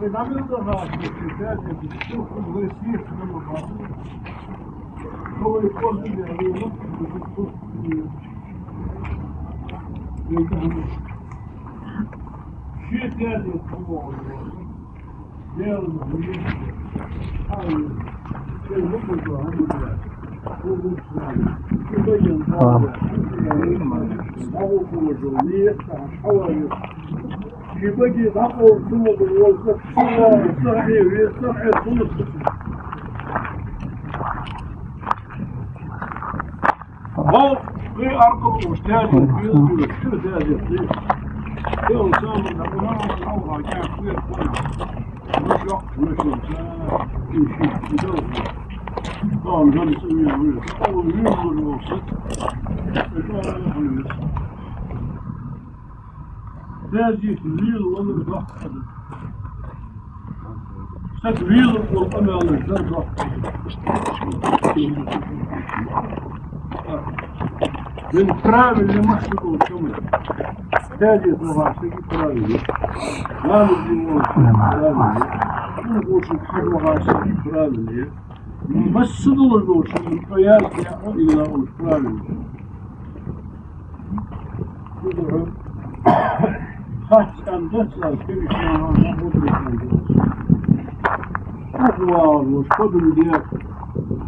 ونعمل ضغط في الكتاب بتشوف الغسيل لما بعضه هو يقول لي يعني بتشوف شيء ثاني هو غير المهم حاول شيء مطلوب عنه يبين هذا هو موجودية حوالي يبقى ضعوا ثم بالوظف صحيح ويصنع خلص هو في أرض مجتهد في شو ذلك يوم سامر الأمام الأوضاع كان كبير مش وقت مش إنسان يمشي يدور طبعا كان يسميه الويس أول يوم الوسط يقول الويس تاجي في الليل وانا بضحك تدريل والقمع على الجرة من تراب اللي محسكه وشمل تاجي في راسك ترابي ما بدي ترابي نقوش الحجم راسك ترابي بس دول من قياس يعود إلى ترابي خاصة تسأل كيف شلون مدرك أخوار والقدم ديك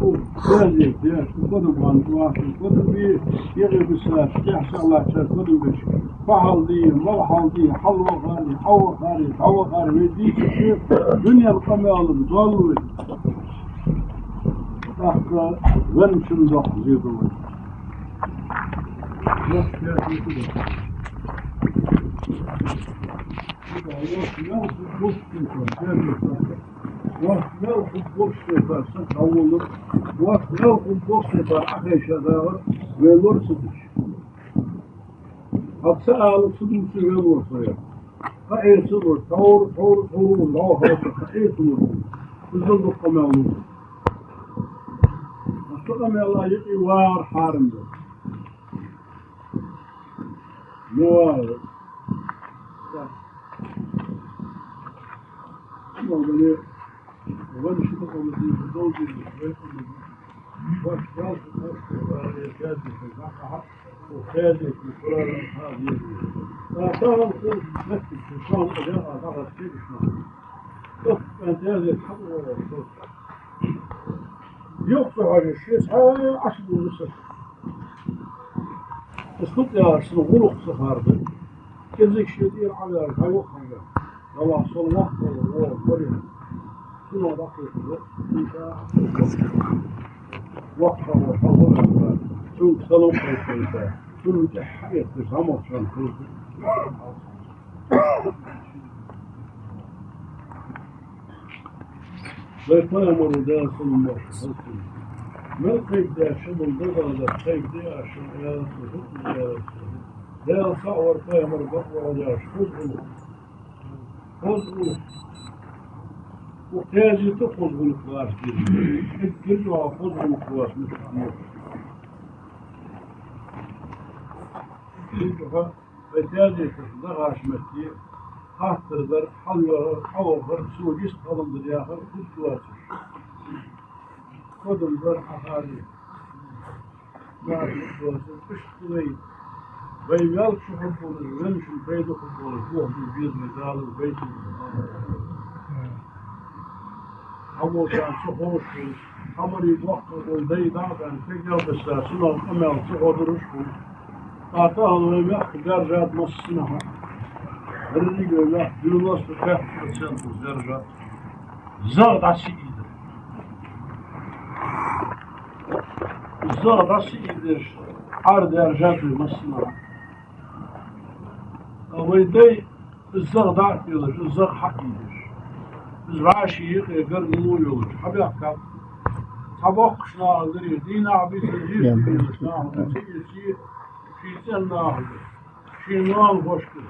وكذلك ديك وقدم عن واحد وقدم يغيب السلاح يحشى الله شر قدم بش فحل دي مرحل دي حلوة غالي حوة غالي حوة غالي ويديك كيف دنيا القمال بتضل أخر ونشن ضح زيدوا نفس يأتي كده واسمعوا البوستر ستعولوا واسمعوا البوستر أخي شذاغر ويلور صدش هتسأل صدوس ويلور صيام فأي صدور طور الله هذا فأي صدور بالضبط القمال الصدام الله يقي وار حارم ده موارد وغني شبكة التي تزوج واشتراك الكاتب في البقعة وكاتب في قرار هذه فأعطاها الخلق نفس الشيطان أداء ضغط كيف شنو أنت هذه الحق ولا الصوت يقطع هذا الشيء ساعة 10 ونصف اسكت يا شنو غلق سفارده كذلك شديد على الحيوة حاجة والله صلى الله عليه وسلم شنو دقيق انت وقفه وحضر شو سلام كيف شو تحقيق تسمع شلون كل بيكون مرودات المرض ما الكيف ده شنو البذرة ده الكيف ده عشان يا ده صور فيها مربط ولا خذوا وتاجي تخذ بالكواس كله خذ بالكواس مش محمود كلها بتاجي تصدقها شمتي خاطر در حلوة أو در سوق يستخدم بالآخر كل كواس خذ در حالي ما كواس اشتري بيجال شو حبوا الرمش البيت وحبوا الجوه بالبيض مثال البيت أول كان صحوش حمر يتوقف والبيت عن فكرة بس سنة الأمل صحوة رشقه أعطاه الله يحكي درجات نص سنة الرجل لا بيونس بكاح بسنة درجات زغد عسيدة زغد عسيدة عرض درجات نص سنة ويدي الزغ ضعف يلش الزغ حق يلش الزراشي يقرن مو يلش حبيبك طبق شنا دري دينا عبيد الجيش يلش ناخذ شيء سنة شيء نوال خوشكل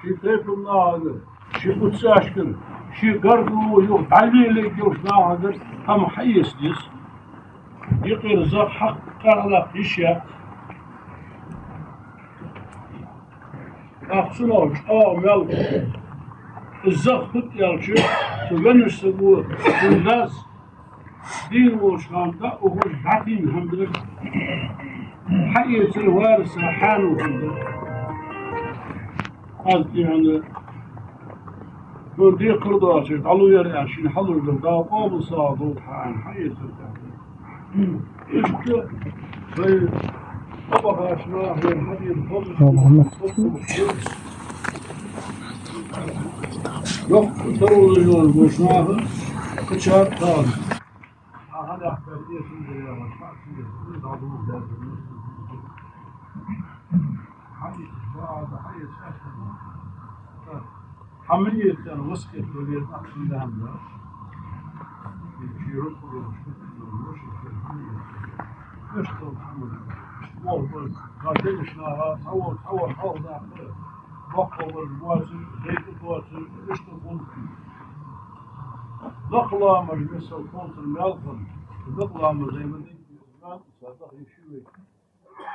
شيء تيفل ناخذ شيء بتساشكل شيء قرن مو يلش علي اللي يلش ناخذ هم حيس ديس يقر الزغ حق على اشياء أخصناش ملك الزخت يالشي تبنش سبوه الناس دين وشانتا وهو الحكيم الحمد لله حقيقة الوارث حانو قصدي يعني فردي قرضاتي قالوا يا رياشين حضر الدرداء قابل صادو حان حقيقة إشت في طبقة أشناه هي الحديث يوم تروا المشناه كشار تال هذا أحكي اسم جريان شخصية عضو ذات حي بعد حي أساسا عملية وسكت وليد أحسن لهم لا يشيرون كل اشتغل محمد اشتغل قاتل شناها تحول حوض بقوا الوازن زيت الوازن اشتغل ضخلة مجلس الكونت المالفن ضخلة زي ما ذيك الإسلام صادق يشوي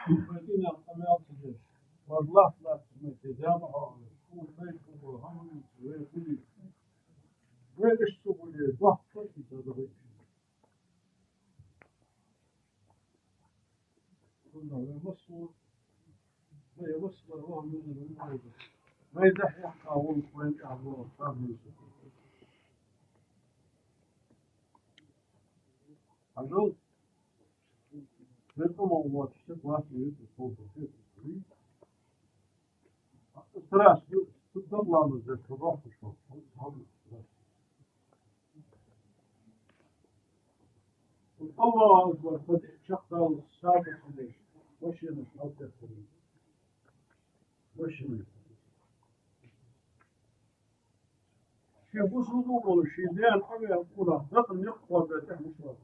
فدينا القمال تجيش والله لا تجامع كل بيت وهم ويقولي ويش تقولي ضخ فرقي صادق قلنا ويمصوا ما يمصوا الله من الموضوع ما يدح يحقى وين يعبوا فاهم عجوز لكم هو تشتك واحد يفوق في الطريق التراس تطلع من ذلك الروح الشوط الله أكبر فتح شقة السابق ليش وش ينشأ تفسير وش ينشأ شيء بصدق ولا شيء ذي الحاجة يقولها دخل يقوى بيته مشروع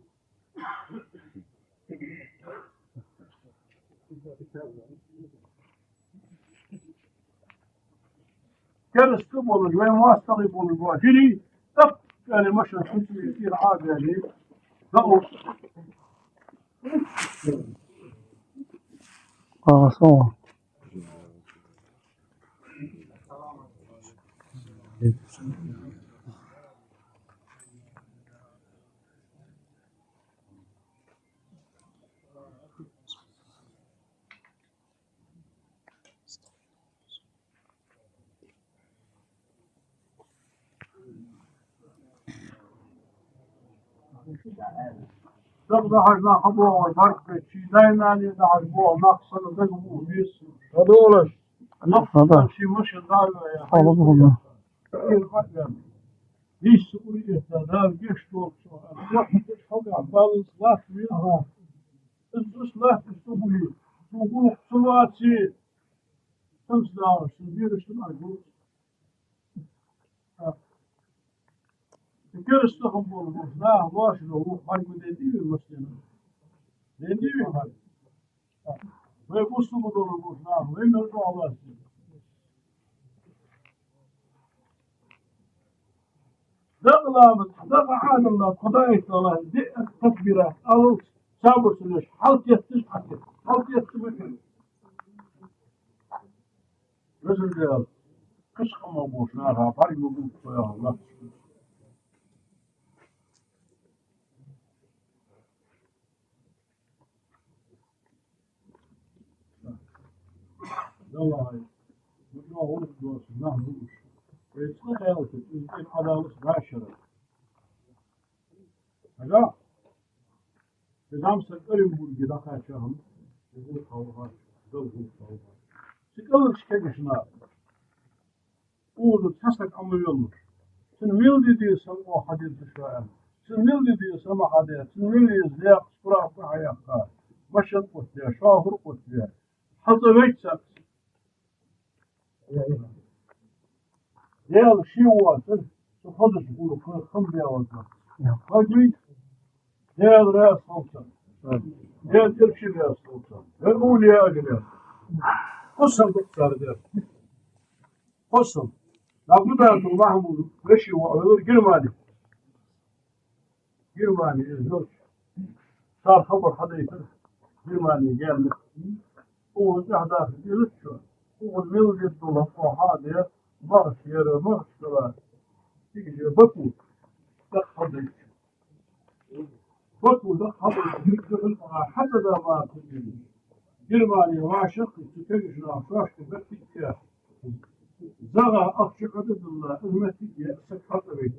كان استقبل وين ما استقبل الواجري طب يعني مشى كنت يصير عادي يعني ضغط صور تبغى حاجة خبوة والفرق شيء دايما يدعبوه مقصد ذقبوه بيس هذول نفس شيء مش ضال يا خلصهم ليش سوريا هذا جيش طول واحد حاجة عبال صلاة منها الصلاة تسوي سوق صلاتي خمس دقائق سبيل اجتماع جوز كير استخبوا لا واش هو حاجة ديدي المسلمين ديدي هاي ويبصوا بدون المسلمين وين يرجعوا الله دغ عاد الله قضايا الله دي تكبيرات أو سابر سلوش حلق يستشحك حلق يستمكن رجل ديال كشخ موبوش نارها فرق موبوش يا الله يلا هاي بدنا هو دوس نهضوش ويتصلح يا ولد يصير عدالة باشرة هذا نظام سكري يقول كذا كاشهم يقول خوها يقول خوها سكري شكلنا قول تحسك أمر يلا سنميل دي سمو حديث شوية سنميل دي سمو حديث سنميل يزيق سكرا فحياك مشط قتلها شاهر قتلها حتى بيتسك يا شيء واسن تفضل تقولوا خم بيا واسن هاجي يا راس سلطان يا ترشي يا سلطان يقول يا أجل قسم دكتور ده قسم لابد أن تضعهم وشي وعذر جرماني الزوج صار خبر حدا يفرح جرماني قال لك هو أحداث يلتشوا والميل يدو هذا مرش يرى مرش كلا تيجي بطل تخضي بطل تخضي حتى ذا ما تجي جرماني واشق تكجنا شاش تبكي زغا أخشق عدد الله المتي سكحت بي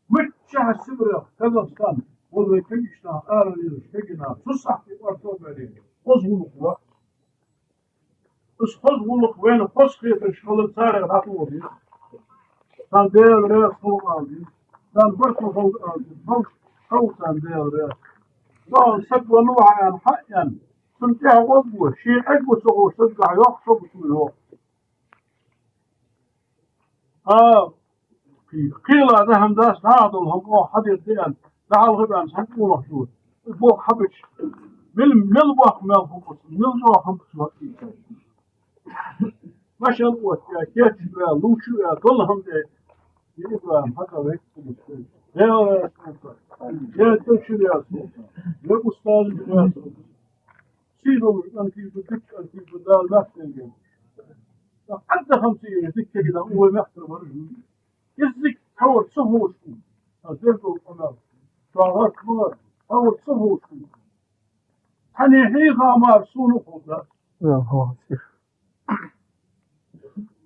متشاه السبرة كازاخستان والله كجشنا آرلي شكجنا تصح في أرطو بريد قصوا الوقت قصوا لك وين قصخي تشغل تاري راتو بي كان دير ريس فوق عندي كان برتو فوق عندي كان دير ريس لا سقوا نوعا حقا سنتها وضوه شيء عقب سقوا سقع يحصب منه قيل ذهم داس نادلهم أو حديث ديان دعال غبان سنقول شو البو حبش مل بوخ مل فوكس مل جو حمس وقتي ما شاء الله يا كيتش بيا لوشو يا كلهم دي يبقى هذا ويك يا تشو يا يا أستاذ يا سيدو أنت بدك أنت بدال ما تنجم أنت 50 دك كذا هو محترم رجل يزك حور صهو شو أزيرتو القناة شعرات كبار حور صهو شو حني حيغا مارسونو خدا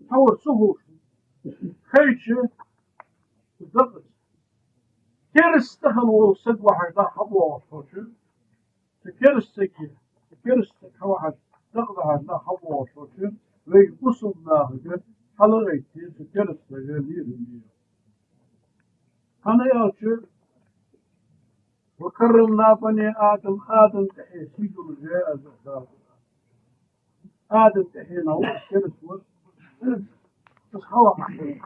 حور صهو شو خيشة ضغط كيرس دخل وصد واحد لا خبوة وصوشو كيرس سكي كيرس سك واحد دغدغ لا خبوة وصوشو ويقصوا ناهجة حلقيتي كيرس سجالير أنا يا شيخ وكرمنا بني آدم تحي سيدو الجاء الزهدار آدم تحينا وكرس بس خوا محسن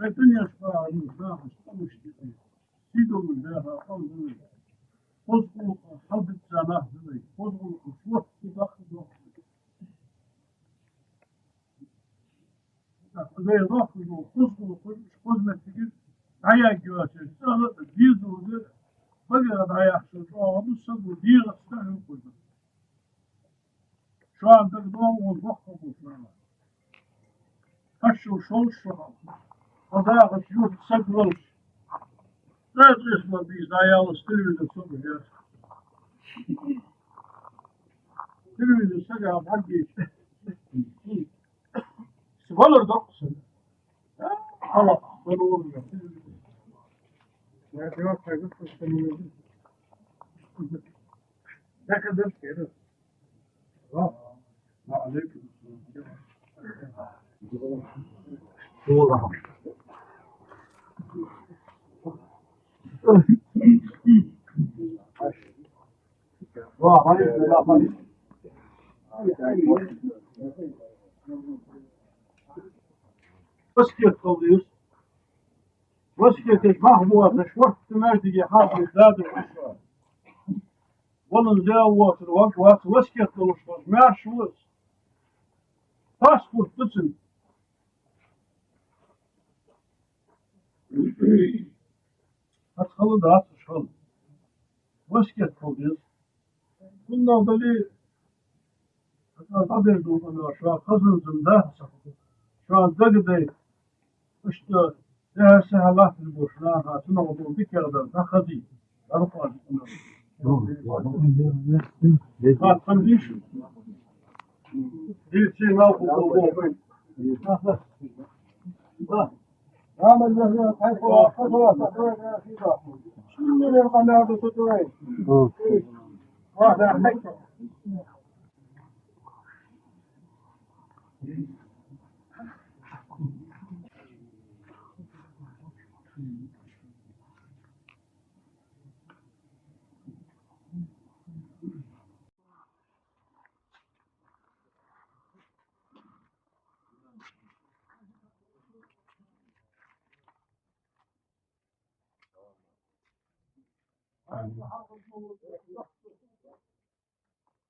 الدنيا شفاعة المزاح مشتقين سيدو من داها أرض خذوا حب الزناه ذي خذوا الخشوع في داخل زي داخل خذوا خذ ما تجد عيا جواسي سهل ديزو ذي بقى عيا حسن بس ديغ استهل كله شو عندك دوام والبحر وفلان هشو شو الشرع هذا شوف سقلش لا تسمع بيز عيال استلم الصبح تلميذ السجع بحقي سبالر دقسن خلاص ضروري ما يعرف يقص التلميذ لكن ده كده ما عليك والله واه عليك لا عليك بس كيف تقضيش بس كيف ما هو مشوار ما تجي حاضر زاد العشرة والله نزاوات الوقت بس كيف تقولش ما شوز باسبورت تسن هتخلد هتشخل بس كيف تقضيش كنا بلي هذا يقول شو خزن زنده شو دقدي اشتغل ده سهلات البوشنا تنوضوا بك هذا خدي أرفع ما تمديش دي شيء ما هو بين عمل له حيث خطوات شنو اللي القناة تطوي واحد حكة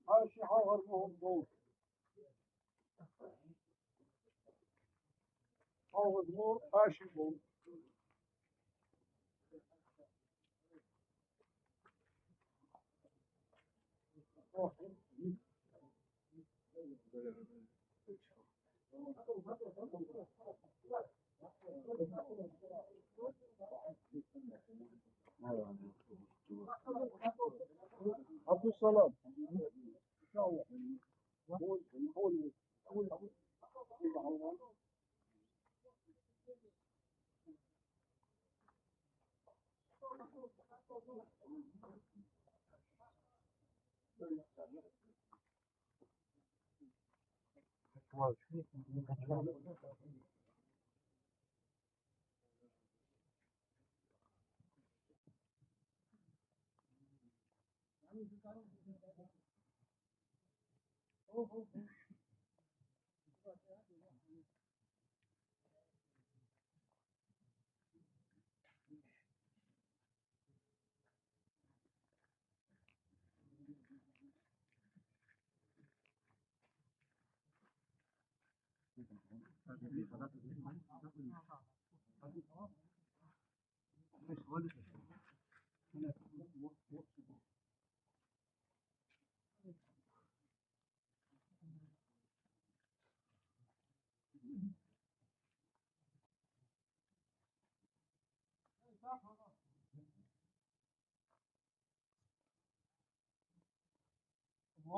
ماشي حاضر مهم حاضر مور ماشي مهم عبد السلام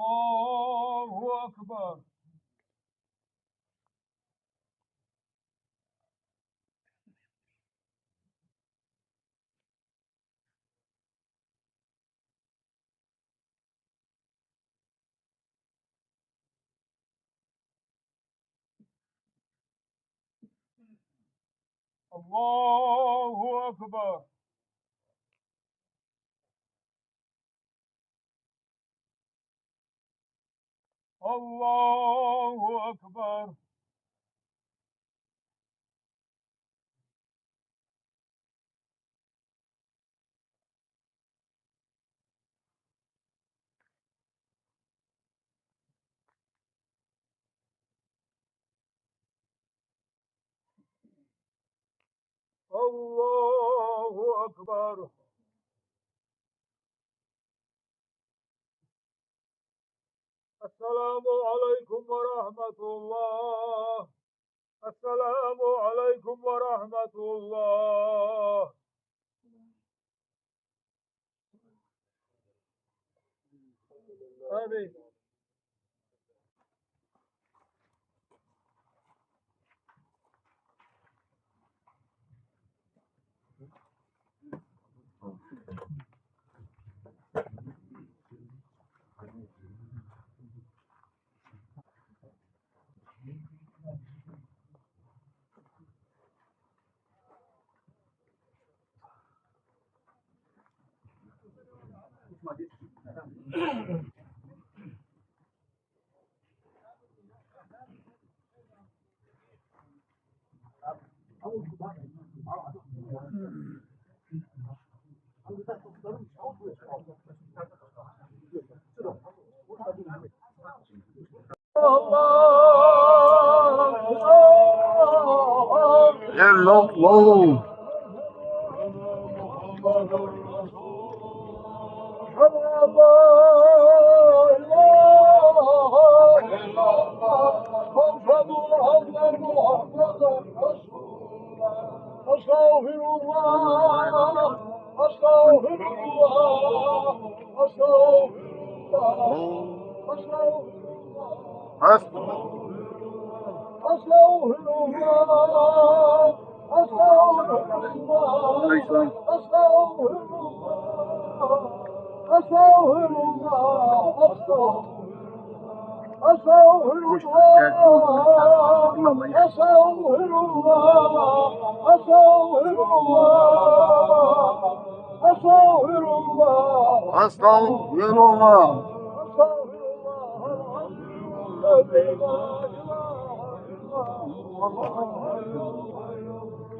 الله أكبر الله أكبر الله أكبر الله أكبر السلام عليكم ورحمة الله السلام عليكم ورحمة الله آمين الله محمد أستغفر الله أستغفر الله أستغفر الله أستغفر أستغفر الله أستغفر الله أستغفر الله أستغفر الله أستغفر الله أستغفر الله أستغفر الله أستغفر الله أستغفر الله الذي لا إله إلا هو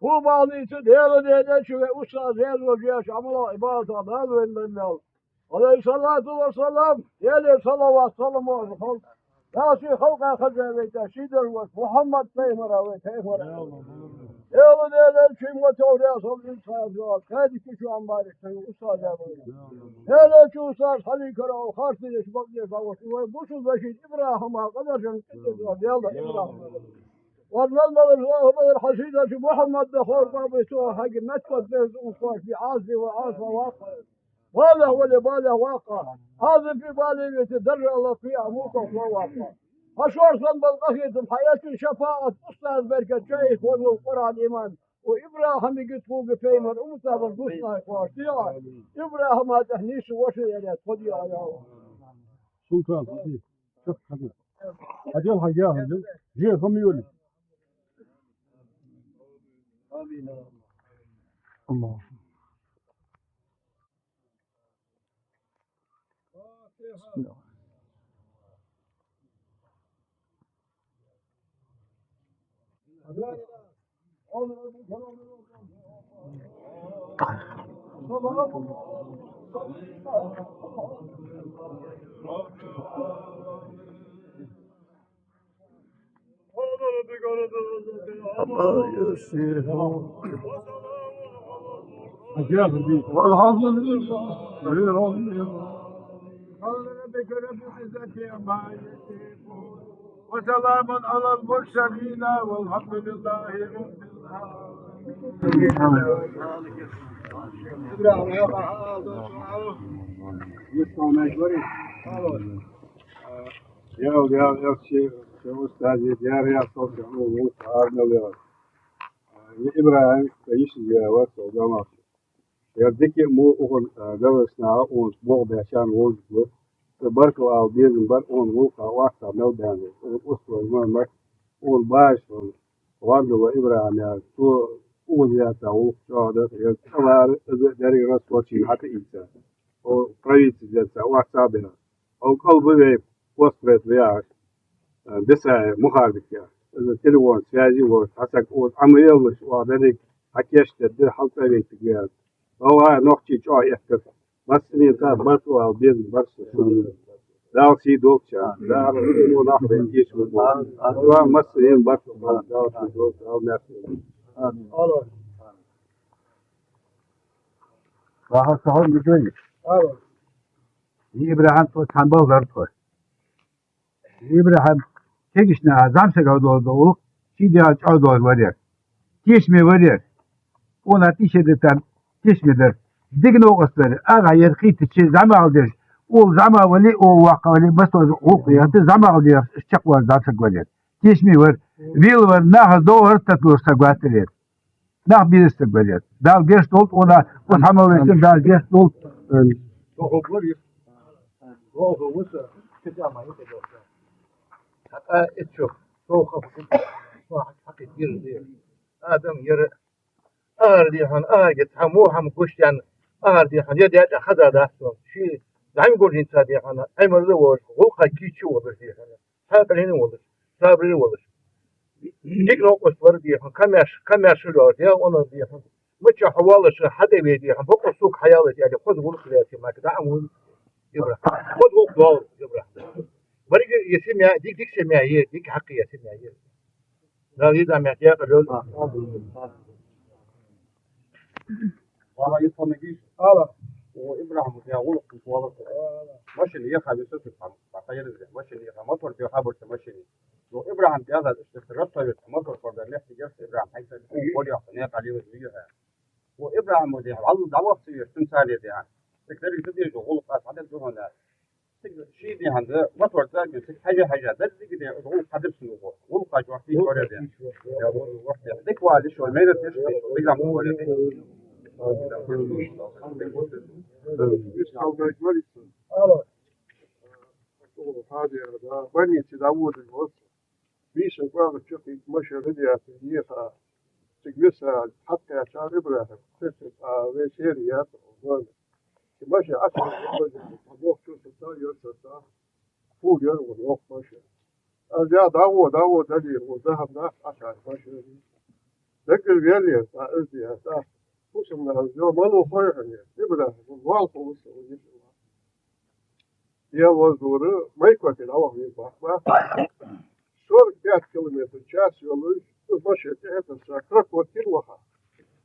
Bu bağlıydı değerli değerli ve usta değerli hocaya şamala ibadet adal ve indennal. Aleyhissalatu vesselam değerli salavat salamu aleyhi. Nasi halka khazaveta sidr ve Muhammed peygambere ve peygambere. Değerli değerli kim ve teoriya sol insan kaydı ki şu an bari usta değerli. Değerli ki usta hali kara harfiyle bakıyor savaşı ve bu şu beşik İbrahim'a kadar canım değerli İbrahim. والنظر الحسيدة محمد دخول بابته حق متفت بيصوص بعازي وعاصة واقع ولا هو اللي باله واقع هذا في بالي يتدرع الله فيه موقف وواقع أشور صنب القصيد حياة شفاعة أستاذ بركة شيخ والقرآن الإيمان وإبراهيم يقول فوق فيمر أمتا بالقصة إخوات إبراهيم هذا هنيس وشي يعني تفضي على سلطان شوف حبيبي أجل حاجة جي خميولي الله بسم الله الله يسير أجل حبيبي والحمد لله غير الله ربك رب العزة عما يصفون وسلام على المرسلين والحمد لله رب العالمين. يا شيخ أستاذي ديار يا صوت عمو عارنا إبراهيم تعيش يا وقت وجماعة يردك مو أون جلسنا أون بوق عشان وجبه تبارك أو بيزن بار أون وقع وقت نودان أون أسوة ما أون باش وارد إبراهيم يا تو أون يا تاو شهادة يا كمار داري راس وشين حتى إنسان أو بريت جالس وقت سابنا أو قلبي وصلت وياك بس مخالف يا التليفون سياجي وحسك عملية مش وعدك حكيش تدير حلقة بيتك هو نوختي جاي احتف بس اللي انت برضو او بيز بس داو سي دوكشا داو مو ناخذ يجيش هو مسلين برضو داو سي دوك داو نفسه راح صهون بدوني إبراهيم تو تنبال درتو إبراهيم تيجشنا زمسك أودو شيء ده أودو ورير تيش مي ورير ona tişedeten tişmeder digno qaslar aga yerqi tişi zama aldır o zama vali o vaqa vali bas o qiyatı zama aldır şaq var zaten var tişmi var vil var nah doğru tatlı sagvatır nah bir istibler dal geç dolt ona o hama versin dal geç dolt اتشوف فوق واحد حق يدير آدم يرى أردي هن أجت هم كوشيان أردي هن يدي أخذ هذا شيء دائما يقول إنسان دي هن أي مرة وش هو قاكي شو ولا شيء هن صابرين ولا صابرين ولا ديك نوقف وردي هن كم يشلو يا أنا دي هن مش حوالي شو حدا بيدي هن بقى سوق حيالي يعني خذ قول خلاتي ما كده عمود يبرح خذ قول يبرح بريك يسمع ديك سمع هي ديك حقي يسمع هي لا يدا معتيا قالوا والله يصنع جيش وإبراهيم يا غلط والله مش اللي يخاف يسوي بعطيه مش اللي يخاف مطر في خبر مش اللي وإبراهيم في هذا الاستقرار طيب مطر فرد الله في جلسة إبراهيم حيث يقول يعطيني عليه وزيها وإبراهيم ودي الله دعوة في تمثال يدي يعني تقدر تدي غلط هذا الجهنة شيء دي هذا مطر ذاك حاجة ده كده غلط قدر سنوه غلط قاعد وقتي شوية ده يا وقت ذيك واحد شوية ما يدري بيجي عم يقول بني تداول الوصف بيش القرآن الشقي مشى بديها في اليسا تجلسها حتى عشان إبراهيم تسد ويسيريات مشى عشان الوقت شو ستا يرسل فوق يروي الوقت مشى أرجع داود دليل وذهب ناس عشان مشى ذكر بيالي أزدي أساس وش من الجو ما له خير يعني إبرة والوالف وش يا وزورة ما يكون كده هو يبغى ما صور 5 كيلومتر час يولوش ماشي это ساكرك وكيل وها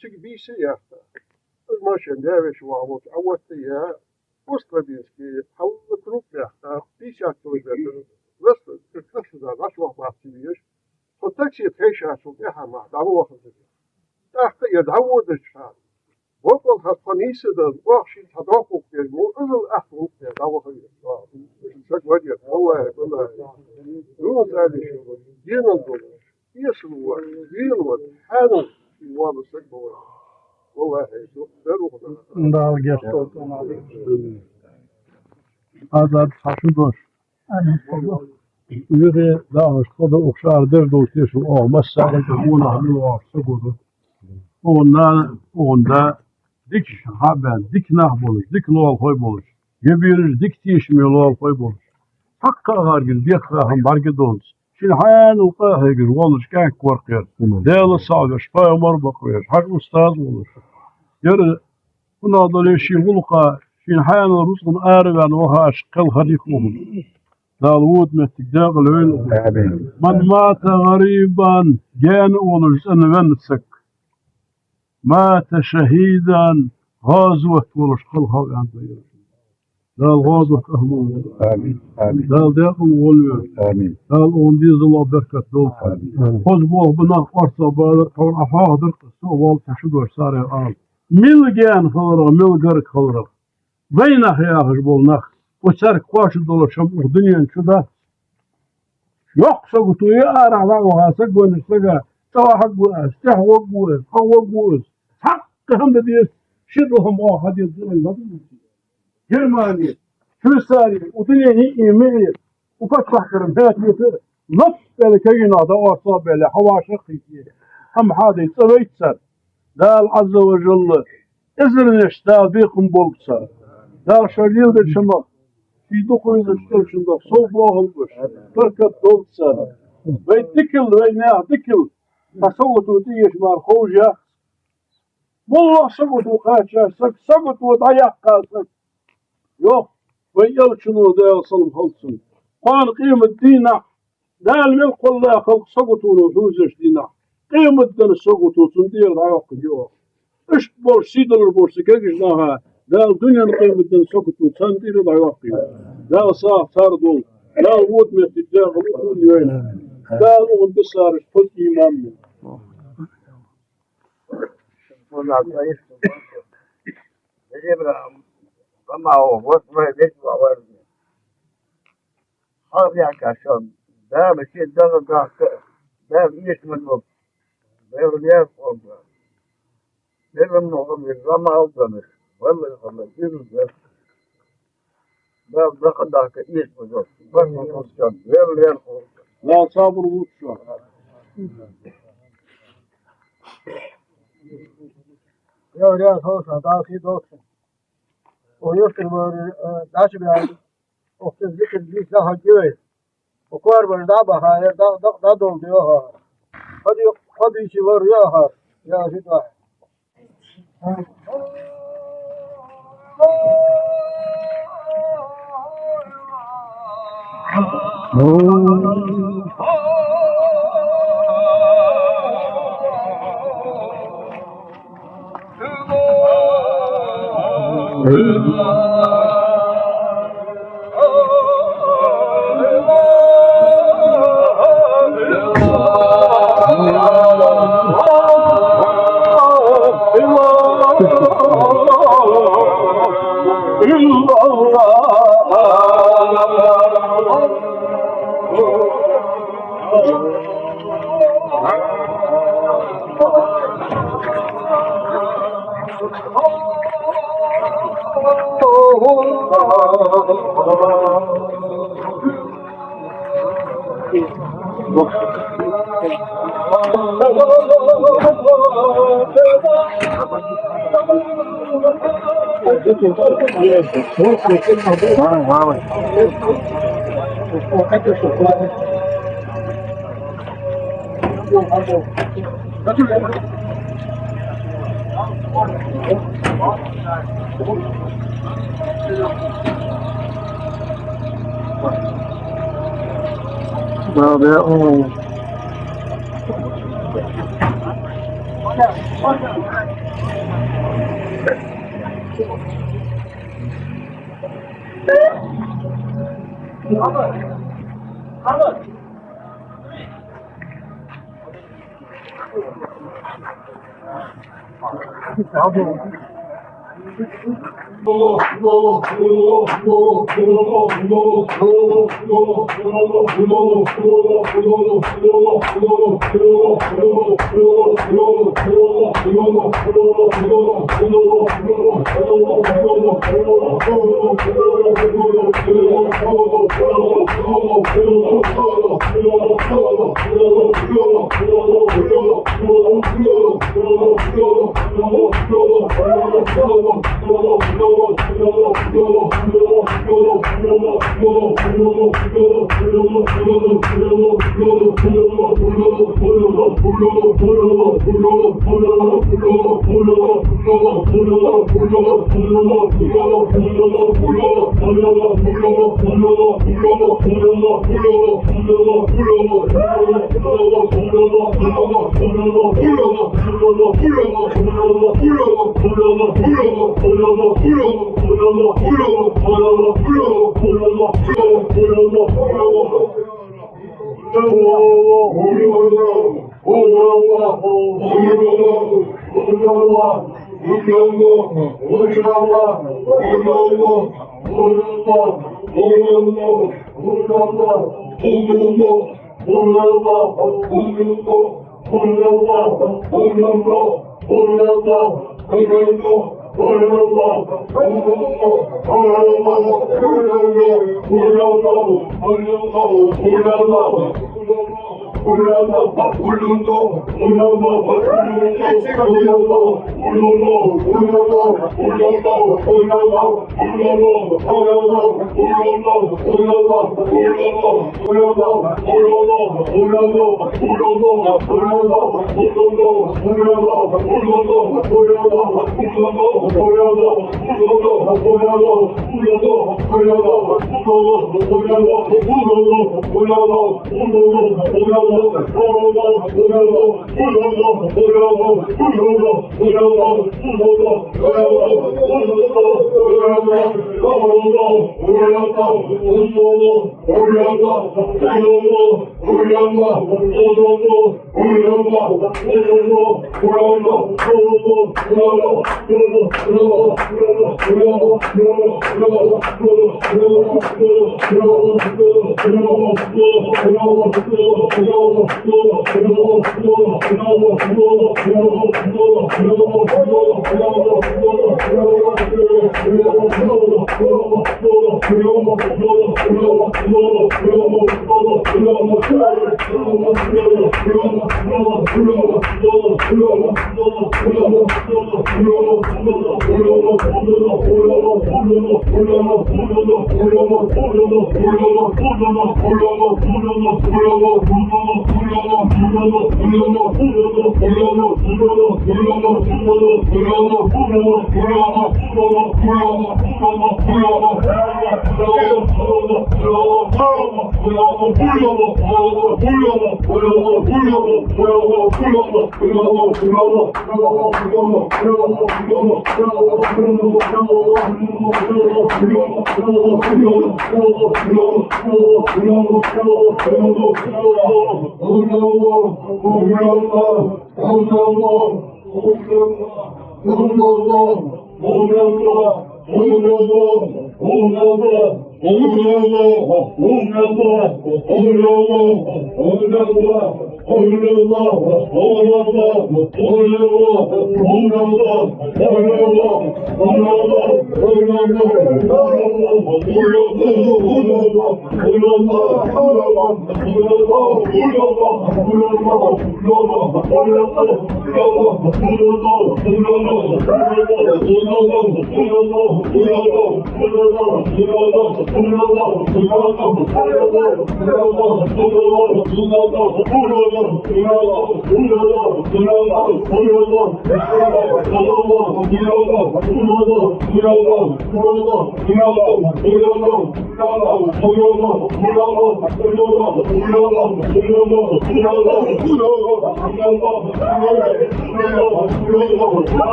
تيجي بيسي يا ماشي داوش وعوض عوضت يا وسط بيسكي حول تروح يا 50 كيلومتر بس تكتشف ده راش وقت ما تبيش والتاكسي تهيش شو فيها مع دعوة وقت تحت يدعوه الشهر وقل هالقنيسة ده وحشي تدافق في المو أزل أحفظ في دعوة الشهر شك وديت والله دون ذلك شو دين الظلم يسلوا يلوى حانوا في وضع السكبة والله Da gesto Azad Hashudosh. Yürü dağış koda okşar derdo teşu o masal bunu hamil var segudu. Onda dik haber dik nah buluş dik nol koy buluş. Gebiriz dik tişmiyor nol koy buluş. Hakka var gül bir kahım bargı doluz. Şimdi hayan uqa gül oluş kan korkuyor. Değerli sağ şpaya mor bakıyor. Hak ustaz olur. Yürü buna da şey hulka في حال رزق آربا وها أشقل خليقهم داود متقداغ العين من مات غريبا جان ولجس أن بنسك مات شهيدا غازوة ولشقل خاوي عن طيب دال غازوة أهمون دال داخل والوير دال أونديز الله بركة دول خوز بوه بناق أرصى بالر طور أفاق درق السوال تشدوش ساري آل ميل جان خلرق ميل قرق خلرق Veyna hıyahır bolnak. O serk başı dolaşam dünyanın şuda. Yoksa kutuyu arada oğasa gönürsege. Tavahak güez, tehvak güez, havak güez. Hakkı hem de diyor. Şirruhum o hadiyetinin adı mı? Germani, Hüsari, o dünyanın imeli. Ukaç bakırım heyetiyeti. Naf böyle köyünada orta böyle havaşa kıytiye. Hem hadis öveйтser. Dal azze ve celle. İzriniş dal bikum bolsa. Dal şöyle de şama. Bir dokuz yaşında sol boğulmuş. Fakat dolsa. Ve dikil ve ne dikil. Tasavvutu diyeş var hoca. Wallah sagutu kaçarsak sagutu dayak kalsak. Yok. Ve yalçını da yasalım halsın. Kan kıymet dina. Dal milk Allah halk sagutunu huzur dina. Kıymetten sagutusun diye dayak yok. İş bol sidalır borsu kegiş daha. Dal dünyanın kıymetini sokutu sandiri da yok diyor. Dal sağ sardol. Dal vut mescid dal ukun yöyle. Dal on bisar put imam mı? Bunlar zayıf. İbrahim ama o vurma bir var. Abi arkadaşım ben bir şey daha kalktı. Ben ismim yok. Ben yer oldu. Benim oğlum bir zaman aldı. Vallahi Allah bir ben ne kadar ki ismim yok. Ben konuşacağım. Ver. La sabır vut şu an. Ya olsa daha iyi olsun. O yoktur böyle daşı biraz o zikir bir daha gibi. O kar var da bahar da dolduyor ha. Hadi işi var ya ha. Ya şita. Wow. Allah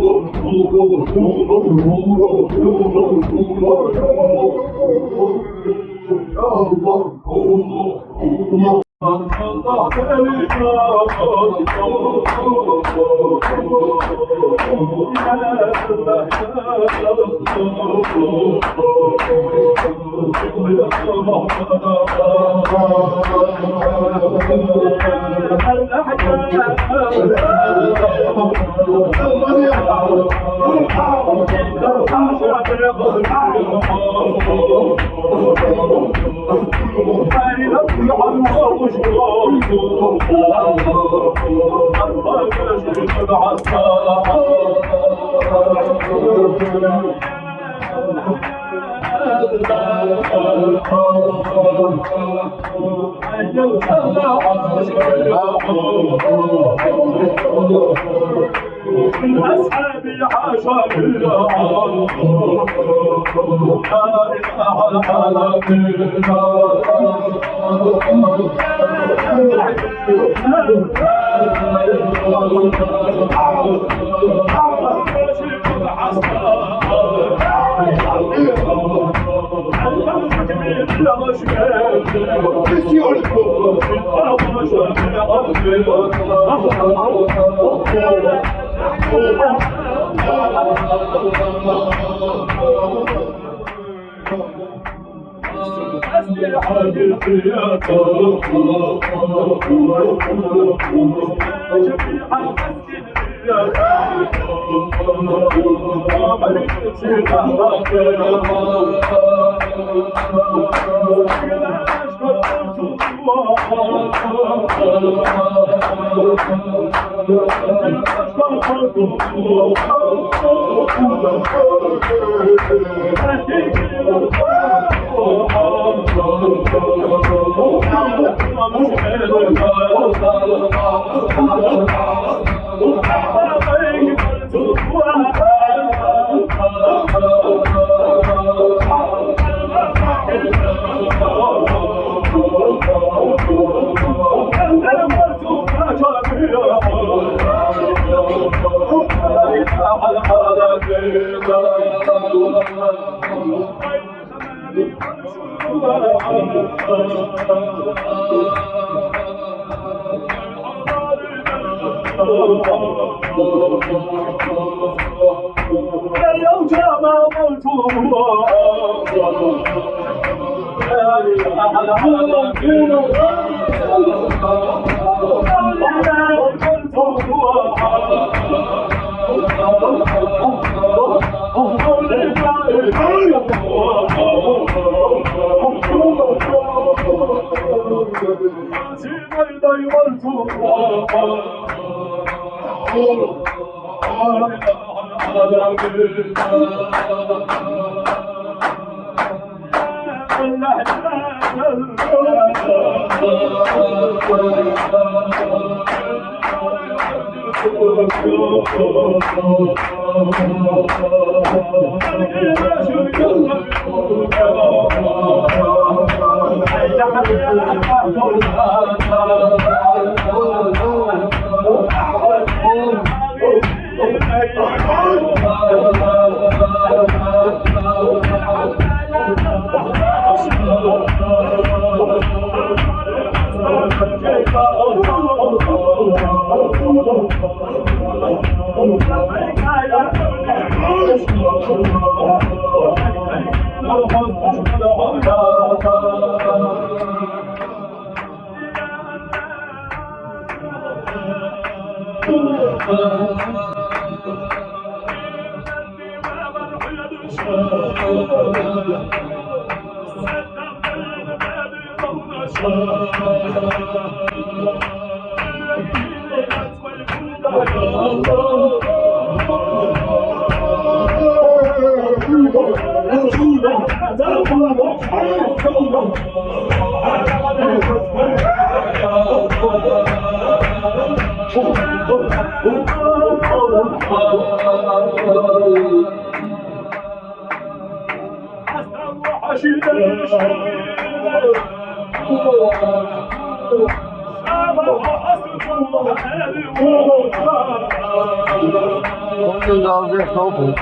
Oh, كل ده صوته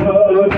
Thank you.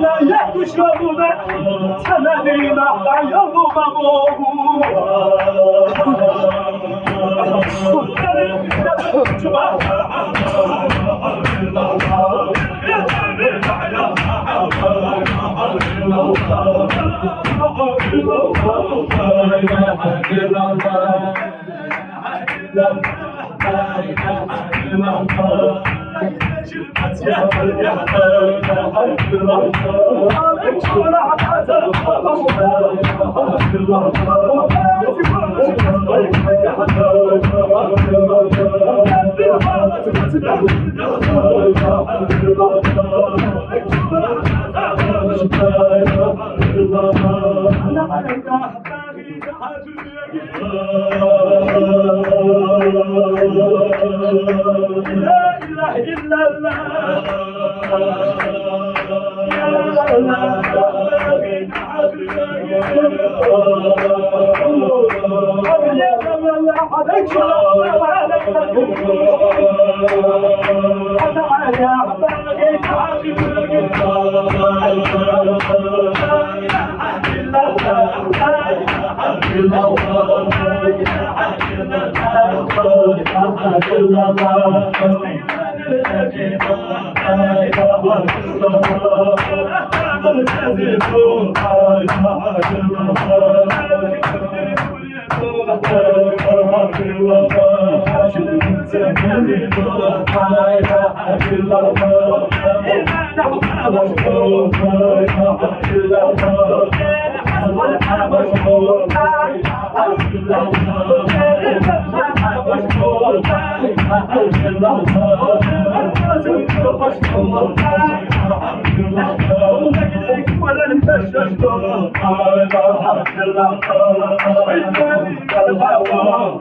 لا يكشفون سندين الليل كالقلب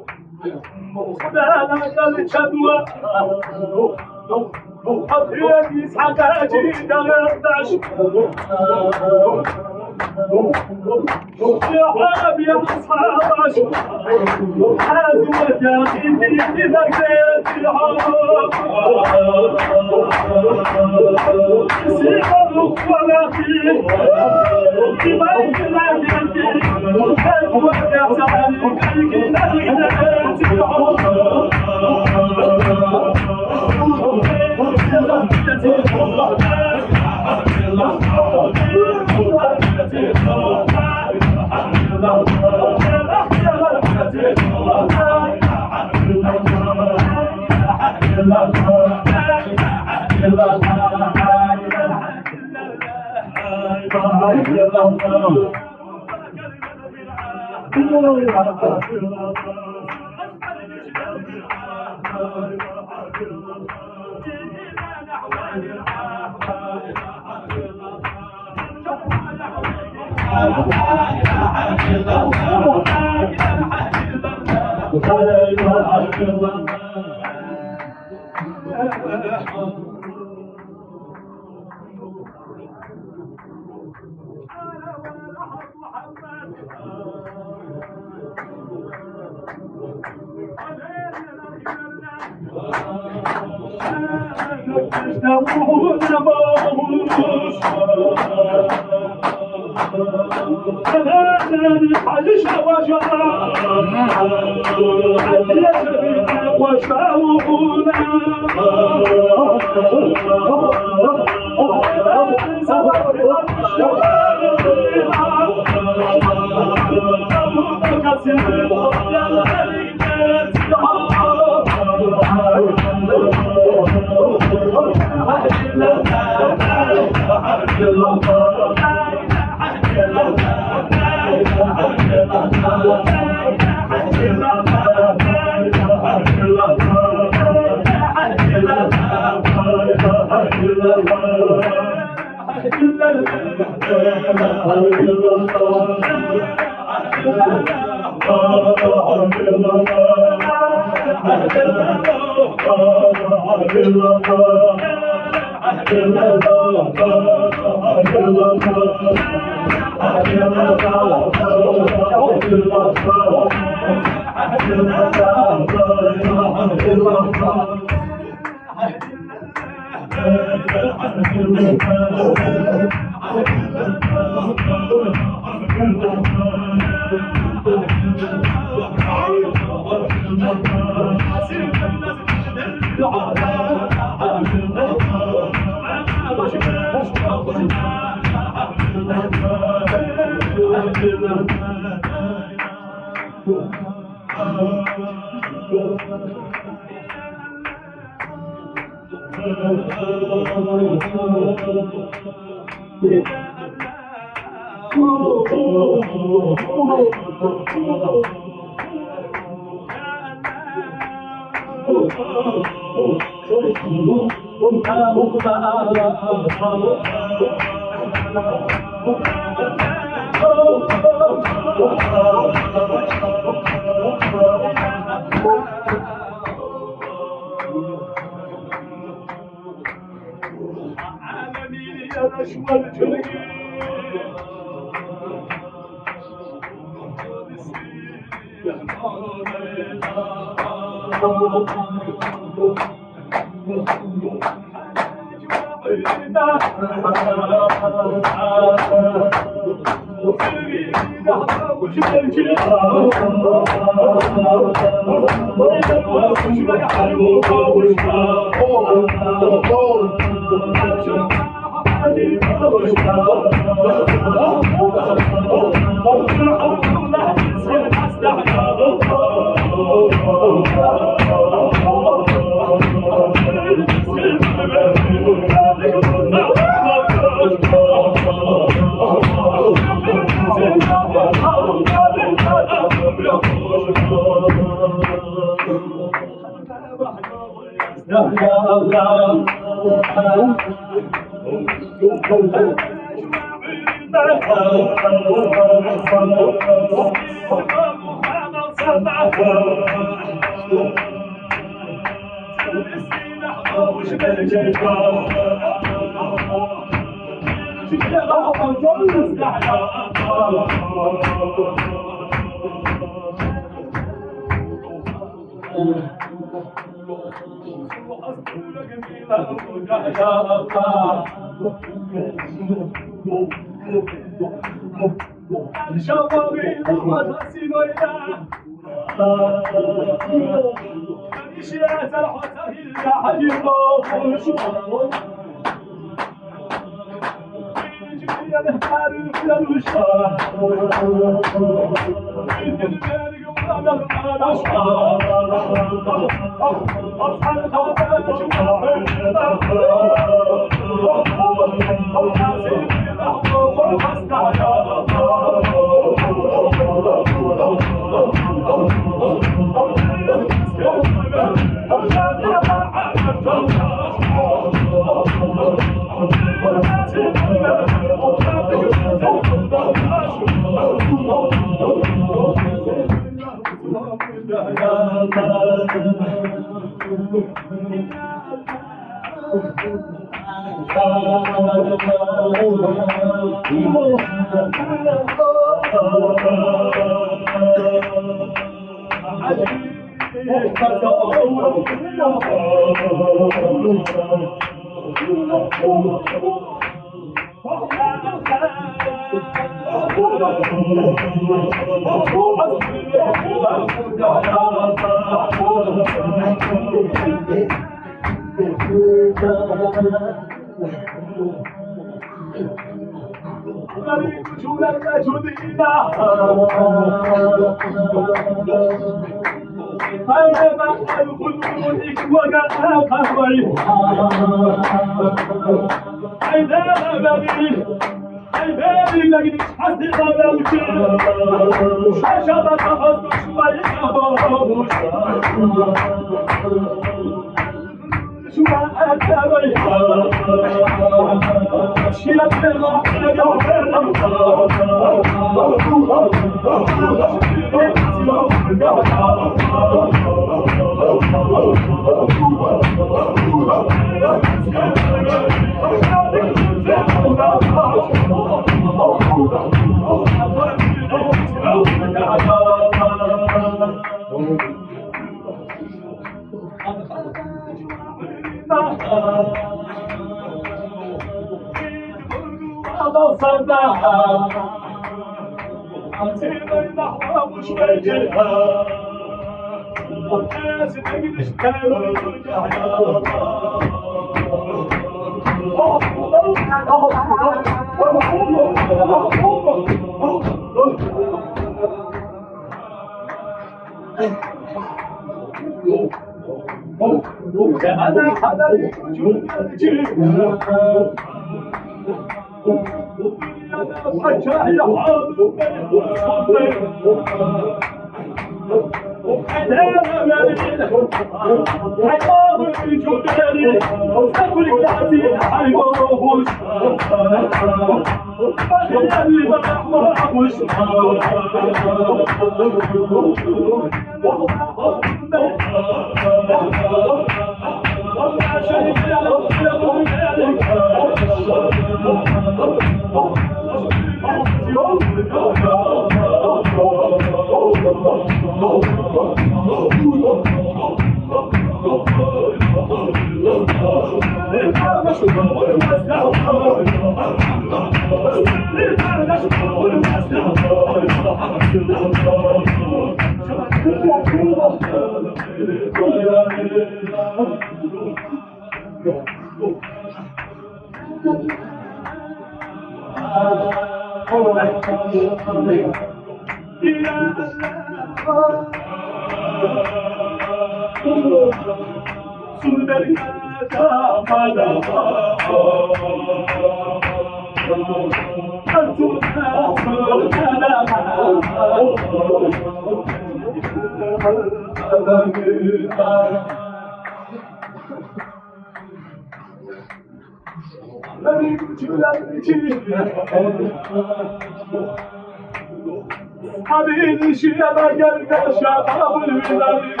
حبيبي شيبة قلبي شباب الولاد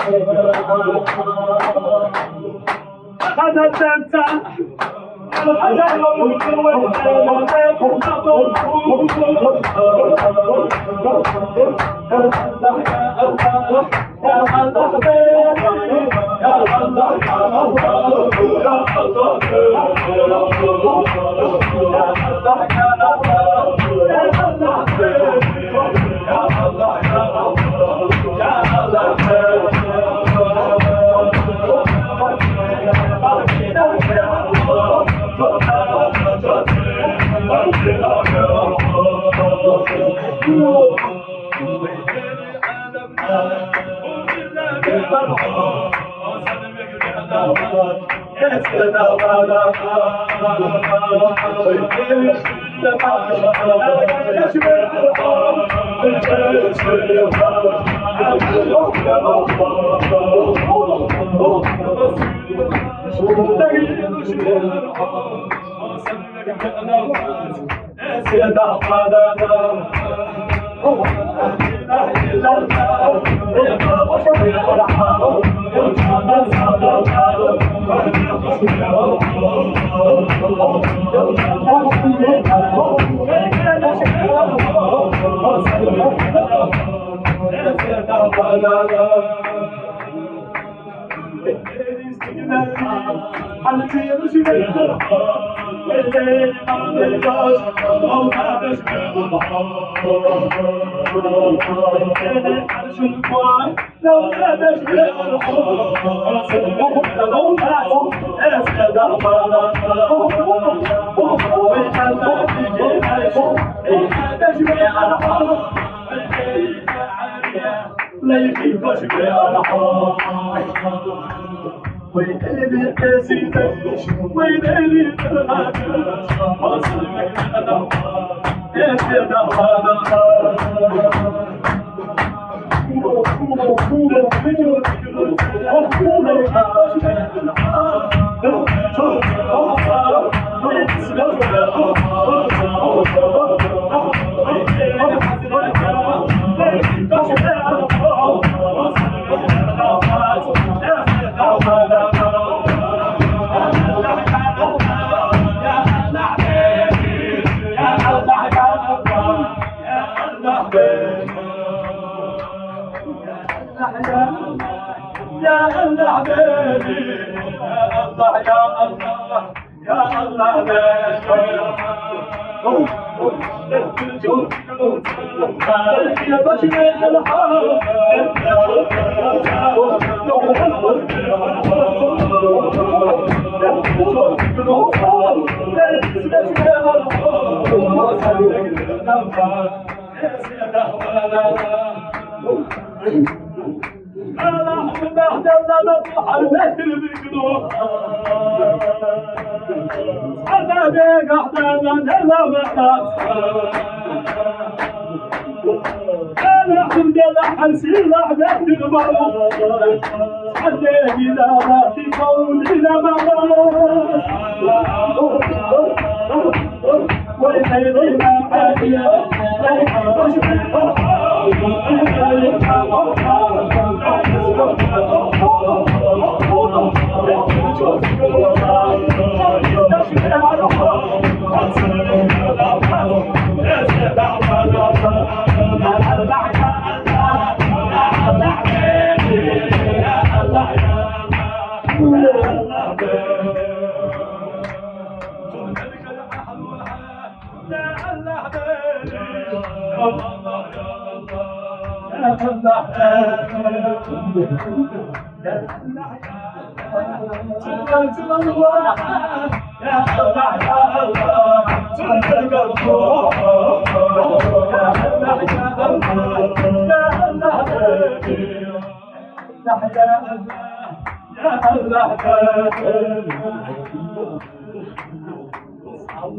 خذت انت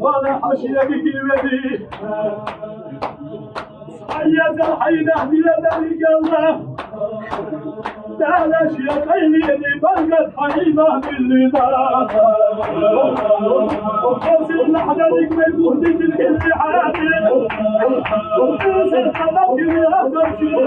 وانا حشيك كلمتي حيات الحيدة بيدك الله تعالى شيخيني اللي بلقت حبيبه باللي دار وقاسي لحدك من مهدك الكل حالي وقاسي الحبك يا تمشي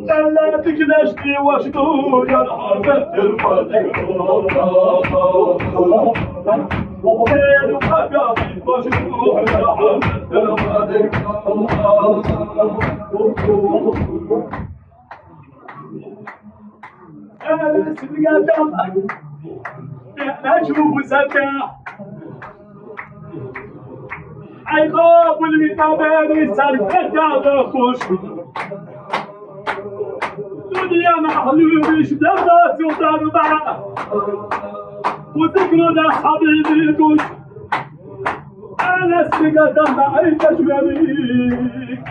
لا تكدشتي واشدو يا الحرب أشوف سبع عقاب المتابعين يسرق على خوش دنيا محلول شدرات وضربة وذكرنا حبيبي دوش أنا سرقت معي تشويريك